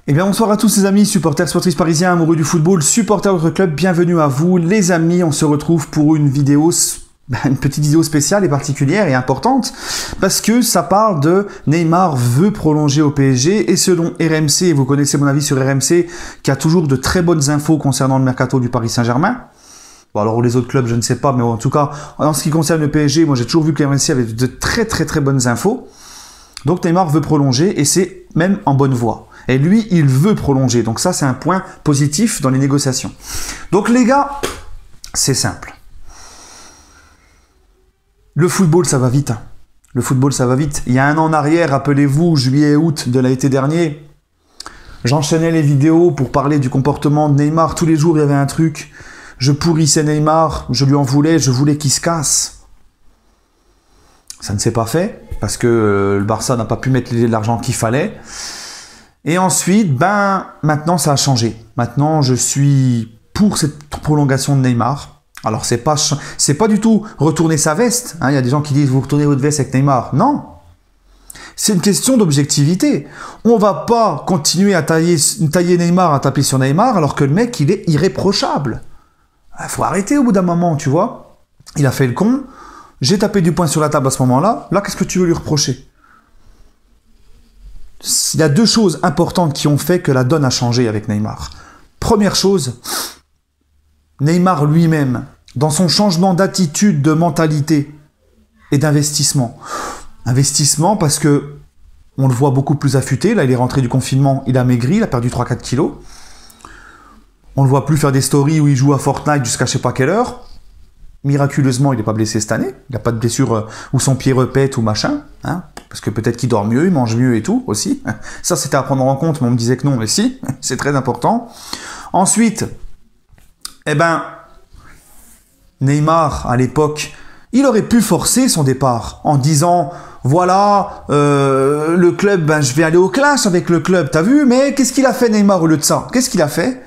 Eh bien bonsoir à tous les amis, supporters, sportifs parisiens, amoureux du football, supporters de votre club, bienvenue à vous les amis, on se retrouve pour une vidéo, une petite vidéo spéciale et particulière et importante, parce que ça parle de Neymar veut prolonger au PSG, et selon RMC, vous connaissez mon avis sur RMC, qui a toujours de très bonnes infos concernant le mercato du Paris Saint-Germain. Bon alors les autres clubs je ne sais pas, mais en tout cas, en ce qui concerne le PSG, moi j'ai toujours vu que RMC avait de très bonnes infos. Donc Neymar veut prolonger, et c'est même en bonne voie. Et lui, il veut prolonger. Donc ça, c'est un point positif dans les négociations. Donc les gars, c'est simple. Le football, ça va vite. Hein. Le football, ça va vite. Il y a un an en arrière, rappelez-vous, juillet et août de l'été dernier, j'enchaînais les vidéos pour parler du comportement de Neymar. Tous les jours, il y avait un truc. Je pourrissais Neymar, je lui en voulais, je voulais qu'il se casse. Ça ne s'est pas fait, parce que le Barça n'a pas pu mettre l'argent qu'il fallait. Et ensuite, maintenant ça a changé. Maintenant, je suis pour cette prolongation de Neymar. Alors, c'est pas du tout retourner sa veste. Hein. Il y a des gens qui disent, vous retournez votre veste avec Neymar. Non. C'est une question d'objectivité. On va pas continuer à tailler Neymar, à taper sur Neymar, alors que le mec, il est irréprochable. Il faut arrêter au bout d'un moment, tu vois. Il a fait le con. J'ai tapé du poing sur la table à ce moment-là. Là, qu'est-ce que tu veux lui reprocher ? Il y a deux choses importantes qui ont fait que la donne a changé avec Neymar. Première chose, Neymar lui-même, dans son changement d'attitude, de mentalité et d'investissement. Investissement parce que on le voit beaucoup plus affûté. Là, il est rentré du confinement, il a maigri, il a perdu 3-4 kilos. On le voit plus faire des stories où il joue à Fortnite jusqu'à je sais pas quelle heure. Miraculeusement, il n'est pas blessé cette année. Il n'a pas de blessure où son pied repète ou machin. Hein, parce que peut-être qu'il dort mieux, il mange mieux et tout aussi. Ça, c'était à prendre en compte, mais on me disait que non. Mais si, c'est très important. Ensuite, Neymar, à l'époque, il aurait pu forcer son départ en disant, voilà, le club, je vais aller au clash avec le club, t'as vu? Mais qu'est-ce qu'il a fait Neymar au lieu de ça? Qu'est-ce qu'il a fait?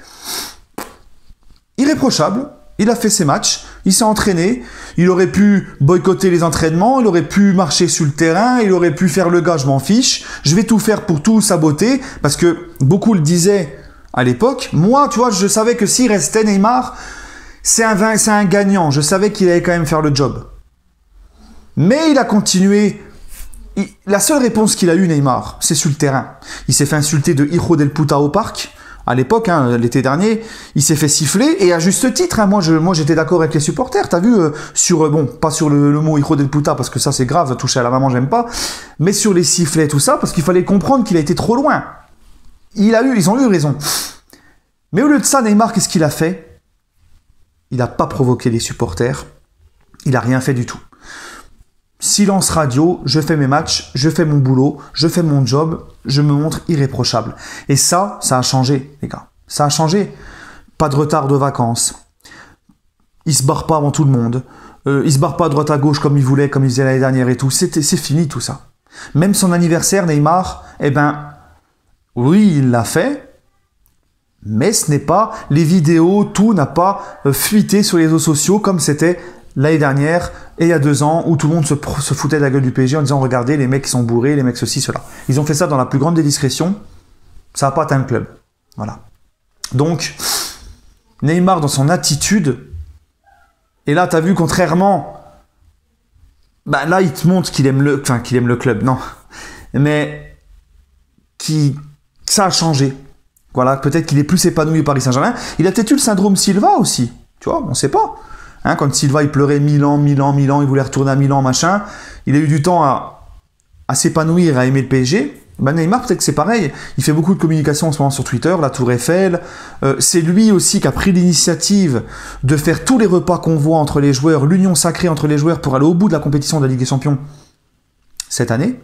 Irréprochable. Il a fait ses matchs, il s'est entraîné, il aurait pu boycotter les entraînements, il aurait pu marcher sur le terrain, il aurait pu faire le gars, je m'en fiche, je vais tout faire pour tout saboter, parce que beaucoup le disaient à l'époque. Moi, tu vois, je savais que s'il restait Neymar, c'est un gagnant, je savais qu'il allait quand même faire le job. Mais il a continué. La seule réponse qu'il a eue, Neymar, c'est sur le terrain. Il s'est fait insulter de Hijo del Puta au parc. À l'époque, hein, l'été dernier, il s'est fait siffler, et à juste titre, hein, moi j'étais d'accord avec les supporters, t'as vu, pas sur le mot Hijo del Puta, parce que ça c'est grave, toucher à la maman j'aime pas, mais sur les sifflets, tout ça, parce qu'il fallait comprendre qu'il a été trop loin. Ils ont eu raison. Mais au lieu de ça, Neymar, qu'est-ce qu'il a fait? Il n'a pas provoqué les supporters, il n'a rien fait du tout. Silence radio, je fais mes matchs, je fais mon boulot, je fais mon job, je me montre irréprochable. Et ça a changé, les gars. Ça a changé. Pas de retard de vacances. Il se barre pas avant tout le monde. Il se barre pas à droite à gauche comme il voulait, comme il faisait l'année dernière et tout. C'est fini tout ça. Même son anniversaire, Neymar, oui, il l'a fait. Mais ce n'est pas les vidéos, tout n'a pas fuité sur les réseaux sociaux comme c'était l'année dernière et il y a 2 ans où tout le monde se foutait de la gueule du PSG en disant regardez les mecs qui sont bourrés, les mecs ceci, cela. Ils ont fait ça dans la plus grande des discrétions, ça n'a pas atteint le club. Voilà. Donc, Neymar dans son attitude, et là tu as vu contrairement, là il te montre qu'il aime le club, non. Mais ça a changé. Voilà, peut-être qu'il est plus épanoui au Paris Saint-Germain. Il a peut-être eu le syndrome Silva aussi, tu vois, on ne sait pas. Hein, quand Silva il pleurait Milan, il voulait retourner à Milan, machin, il a eu du temps à s'épanouir, à aimer le PSG. Neymar, peut-être que c'est pareil. Il fait beaucoup de communication en ce moment sur Twitter, la Tour Eiffel. C'est lui aussi qui a pris l'initiative de faire tous les repas qu'on voit entre les joueurs, l'union sacrée entre les joueurs pour aller au bout de la compétition de la Ligue des Champions cette année.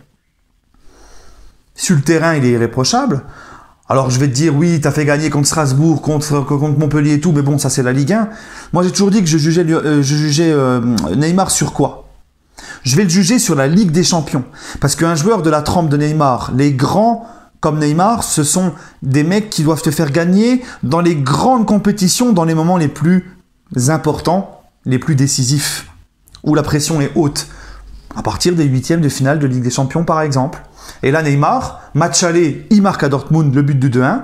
Sur le terrain, il est irréprochable. Alors je vais te dire, oui, t'as fait gagner contre Strasbourg, contre Montpellier et tout, mais bon, ça c'est la Ligue 1. Moi j'ai toujours dit que je jugeais Neymar sur quoi? Je vais le juger sur la Ligue des Champions. Parce qu'un joueur de la trempe de Neymar, les grands comme Neymar, ce sont des mecs qui doivent te faire gagner dans les grandes compétitions, dans les moments les plus importants, les plus décisifs, où la pression est haute. À partir des 8e de finale de Ligue des Champions par exemple. Et là, Neymar, match aller, il marque à Dortmund le but du 2-1.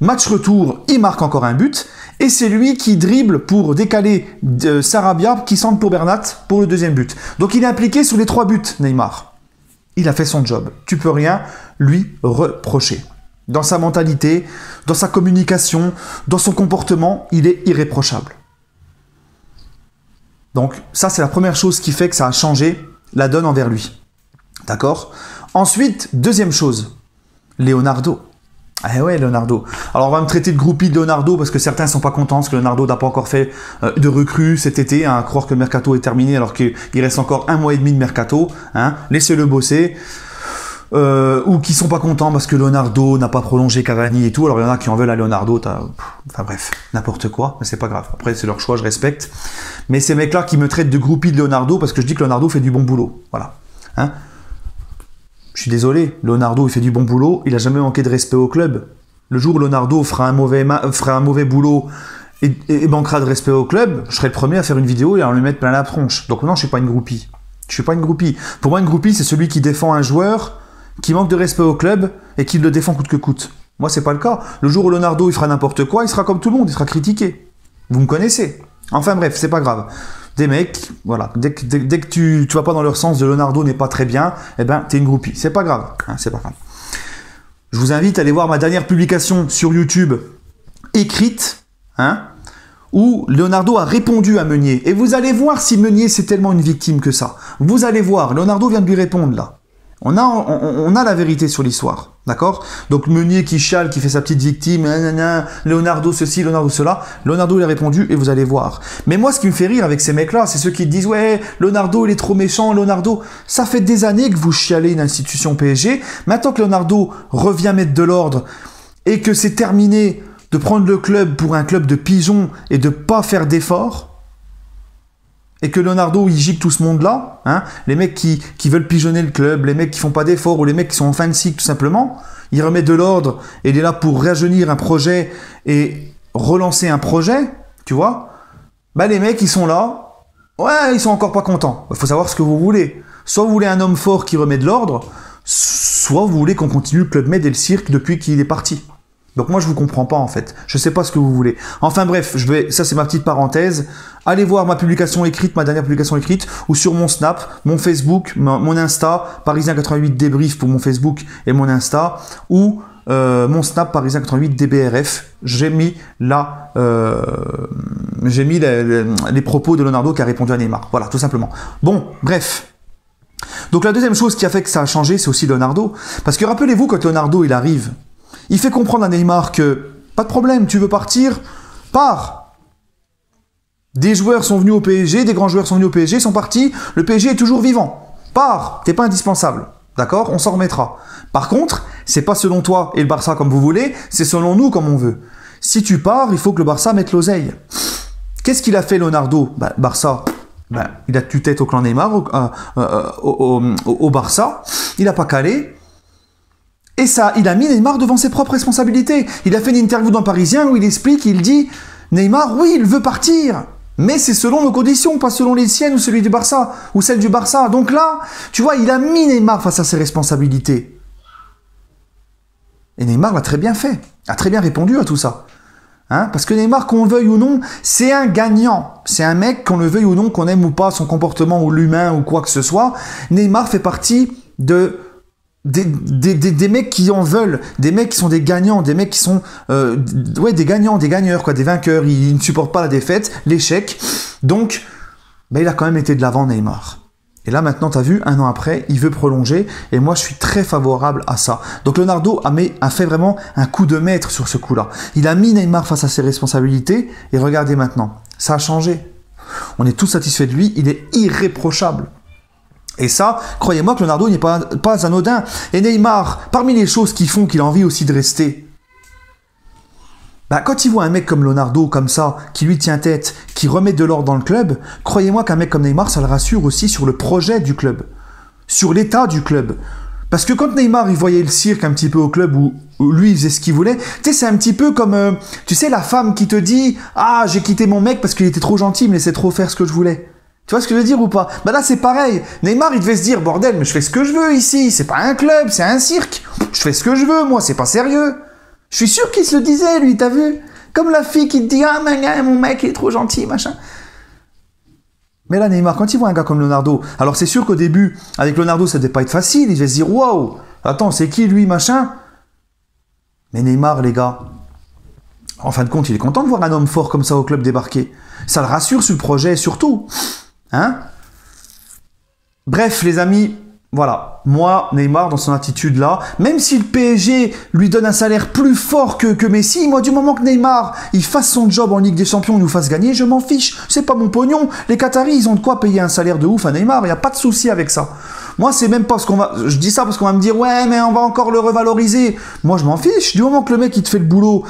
Match retour, il marque encore un but. Et c'est lui qui dribble pour décaler Sarabia, qui centre pour Bernat pour le deuxième but. Donc il est impliqué sur les 3 buts, Neymar. Il a fait son job. Tu peux rien lui reprocher. Dans sa mentalité, dans sa communication, dans son comportement, il est irréprochable. Donc ça, c'est la première chose qui fait que ça a changé la donne envers lui. D'accord? Ensuite, deuxième chose, Leonardo. Eh ouais, Leonardo. Alors, on va me traiter de groupie de Leonardo parce que certains ne sont pas contents parce que Leonardo n'a pas encore fait de recrue cet été, hein, à croire que le mercato est terminé alors qu'il reste encore 1 mois et demi de mercato. Hein, laissez-le bosser. Ou qui sont pas contents parce que Leonardo n'a pas prolongé Cavani et tout. Alors, il y en a qui en veulent à Leonardo. Enfin bref, n'importe quoi, mais c'est pas grave. Après, c'est leur choix, je respecte. Mais ces mecs-là qui me traitent de groupie de Leonardo parce que je dis que Leonardo fait du bon boulot. Voilà. Hein. Je suis désolé, Leonardo il fait du bon boulot, il n'a jamais manqué de respect au club. Le jour où Leonardo fera un mauvais boulot et manquera de respect au club, je serai le premier à faire une vidéo et à lui mettre plein la tronche. Donc non, je ne suis pas une groupie. Je suis pas une groupie. Pour moi, une groupie, c'est celui qui défend un joueur qui manque de respect au club et qui le défend coûte que coûte. Moi, c'est pas le cas. Le jour où Leonardo il fera n'importe quoi, il sera comme tout le monde, il sera critiqué. Vous me connaissez. Enfin bref, c'est pas grave. Des mecs, voilà, dès que tu vas pas dans leur sens de Leonardo n'est pas très bien, eh ben, t'es une groupie. C'est pas grave, hein, c'est pas grave. Je vous invite à aller voir ma dernière publication sur YouTube, écrite, hein, où Leonardo a répondu à Meunier. Et vous allez voir si Meunier, c'est tellement une victime que ça. Vous allez voir, Leonardo vient de lui répondre, là. On a la vérité sur l'histoire, d'accord? Donc Meunier qui chiale, qui fait sa petite victime, nanana, Leonardo ceci, Leonardo cela, Leonardo il a répondu et vous allez voir. Mais moi ce qui me fait rire avec ces mecs-là, c'est ceux qui disent ouais, Leonardo il est trop méchant, Leonardo, ça fait des années que vous chialez une institution PSG, maintenant que Leonardo revient mettre de l'ordre et que c'est terminé de prendre le club pour un club de pigeons et de pas faire d'efforts, et que Leonardo, il gicle tout ce monde-là, hein, les mecs qui veulent pigeonner le club, les mecs qui font pas d'efforts, ou les mecs qui sont en fin de cycle tout simplement, il remet de l'ordre, et il est là pour rajeunir un projet et relancer un projet, tu vois, bah les mecs, ils sont là, ouais, ils sont encore pas contents. Il faut savoir ce que vous voulez. Soit vous voulez un homme fort qui remet de l'ordre, soit vous voulez qu'on continue le Club Med et le cirque depuis qu'il est parti. Donc moi je vous comprends pas en fait, je sais pas ce que vous voulez. Enfin bref, ça c'est ma petite parenthèse. Allez voir ma publication écrite, ma dernière publication écrite, ou sur mon Snap, mon Facebook, mon Insta, Parisien88 débrief pour mon Facebook et mon Insta, ou mon Snap Parisien88 DBRF. J'ai mis les propos de Leonardo qui a répondu à Neymar. Voilà, tout simplement. Bon, bref. Donc la deuxième chose qui a fait que ça a changé, c'est aussi Leonardo. Parce que rappelez-vous, quand Leonardo il arrive, il fait comprendre à Neymar que pas de problème, tu veux partir, pars. Des joueurs sont venus au PSG, des grands joueurs sont venus au PSG, sont partis, le PSG est toujours vivant. Pars, t'es pas indispensable. D'accord? On s'en remettra. Par contre, c'est pas selon toi et le Barça comme vous voulez, c'est selon nous comme on veut. Si tu pars, il faut que le Barça mette l'oseille. Qu'est-ce qu'il a fait Leonardo? Barça, il a tue-tête au clan Neymar, au Barça, il n'a pas calé. Et ça, il a mis Neymar devant ses propres responsabilités. Il a fait une interview dans Parisien où il explique, il dit, Neymar, oui, il veut partir, mais c'est selon nos conditions, pas selon les siennes ou celui du Barça, ou celle du Barça. Donc là, tu vois, il a mis Neymar face à ses responsabilités. Et Neymar l'a très bien fait, a très bien répondu à tout ça. Hein, parce que Neymar, qu'on le veuille ou non, c'est un gagnant. C'est un mec, qu'on le veuille ou non, qu'on aime ou pas son comportement ou l'humain ou quoi que ce soit. Neymar fait partie des mecs qui en veulent, des mecs qui sont des gagnants, des mecs qui sont des gagnants, des gagneurs, quoi, des vainqueurs. Ils ne supportent pas la défaite, l'échec. Donc, il a quand même été de l'avant, Neymar. Et là, maintenant, tu as vu, 1 an après, il veut prolonger. Et moi, je suis très favorable à ça. Donc, Leonardo a fait vraiment un coup de maître sur ce coup-là. Il a mis Neymar face à ses responsabilités. Et regardez maintenant, ça a changé. On est tous satisfaits de lui. Il est irréprochable. Et ça, croyez-moi que Leonardo n'est pas anodin. Et Neymar, parmi les choses qui font qu'il a envie aussi de rester, quand il voit un mec comme Leonardo, comme ça, qui lui tient tête, qui remet de l'ordre dans le club, croyez-moi qu'un mec comme Neymar, ça le rassure aussi sur le projet du club, sur l'état du club. Parce que quand Neymar, il voyait le cirque un petit peu au club où lui, il faisait ce qu'il voulait, tu sais, c'est un petit peu comme, tu sais, la femme qui te dit « Ah, j'ai quitté mon mec parce qu'il était trop gentil, il me laissait trop faire ce que je voulais. » Tu vois ce que je veux dire ou pas? Bah là, c'est pareil. Neymar, il devait se dire, bordel, mais je fais ce que je veux ici. C'est pas un club, c'est un cirque. Je fais ce que je veux, moi, c'est pas sérieux. Je suis sûr qu'il se le disait, lui, t'as vu? Comme la fille qui te dit, ah, mais mon mec, il est trop gentil, machin. Mais là, Neymar, quand il voit un gars comme Leonardo, alors c'est sûr qu'au début, avec Leonardo, ça devait pas être facile. Il devait se dire, waouh, attends, c'est qui lui, machin? Mais Neymar, les gars, en fin de compte, il est content de voir un homme fort comme ça au club débarquer. Ça le rassure sur le projet, surtout. Hein? Bref, les amis, voilà. Moi, Neymar, dans son attitude-là, même si le PSG lui donne un salaire plus fort que Messi, moi, du moment que Neymar, il fasse son job en Ligue des Champions, nous fasse gagner, je m'en fiche. C'est pas mon pognon. Les Qataris, ils ont de quoi payer un salaire de ouf à Neymar. Il n'y a pas de souci avec ça. Moi, c'est même pas ce qu'on va... Je dis ça parce qu'on va me dire, ouais, mais on va encore le revaloriser. Moi, je m'en fiche. Du moment que le mec, il te fait le boulot,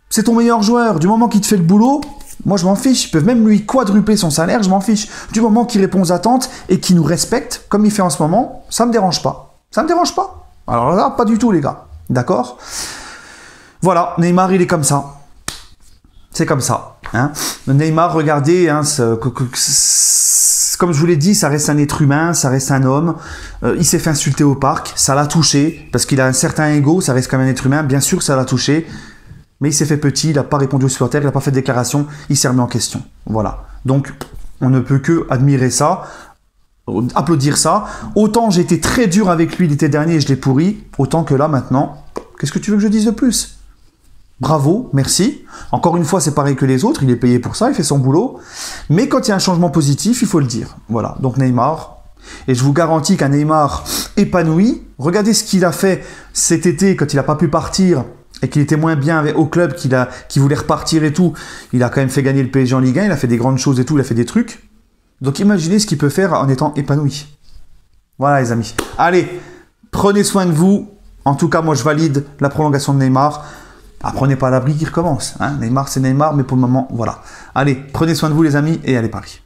c'est ton meilleur joueur. Du moment qu'il te fait le boulot, moi, je m'en fiche. Ils peuvent même lui quadrupler son salaire, je m'en fiche. Du moment qu'il répond aux attentes et qu'il nous respecte, comme il fait en ce moment, ça me dérange pas. Ça me dérange pas. Alors là, pas du tout, les gars. D'accord? Voilà, Neymar, il est comme ça. C'est comme ça. Hein? Neymar, regardez, hein, comme je vous l'ai dit, ça reste un être humain, ça reste un homme. Il s'est fait insulter au parc, ça l'a touché, parce qu'il a un certain ego, ça reste quand même un être humain. Bien sûr, ça l'a touché. Mais il s'est fait petit, il n'a pas répondu aux supporters, il n'a pas fait de déclaration, il s'est remis en question. Voilà. Donc, on ne peut que admirer ça, applaudir ça. Autant j'ai été très dur avec lui l'été dernier et je l'ai pourri, autant que là, maintenant, qu'est-ce que tu veux que je dise de plus? Bravo, merci. Encore une fois, c'est pareil que les autres, il est payé pour ça, il fait son boulot. Mais quand il y a un changement positif, il faut le dire. Voilà. Donc Neymar, et je vous garantis qu'un Neymar épanoui, regardez ce qu'il a fait cet été quand il n'a pas pu partir, et qu'il était moins bien au club, qu'il voulait repartir et tout, il a quand même fait gagner le PSG en Ligue 1, il a fait des grandes choses et tout, il a fait des trucs. Donc imaginez ce qu'il peut faire en étant épanoui. Voilà les amis. Allez, prenez soin de vous. En tout cas, moi je valide la prolongation de Neymar. Apprenez pas à l'abri, il recommence. Hein. Neymar c'est Neymar, mais pour le moment, voilà. Allez, prenez soin de vous les amis et allez Paris.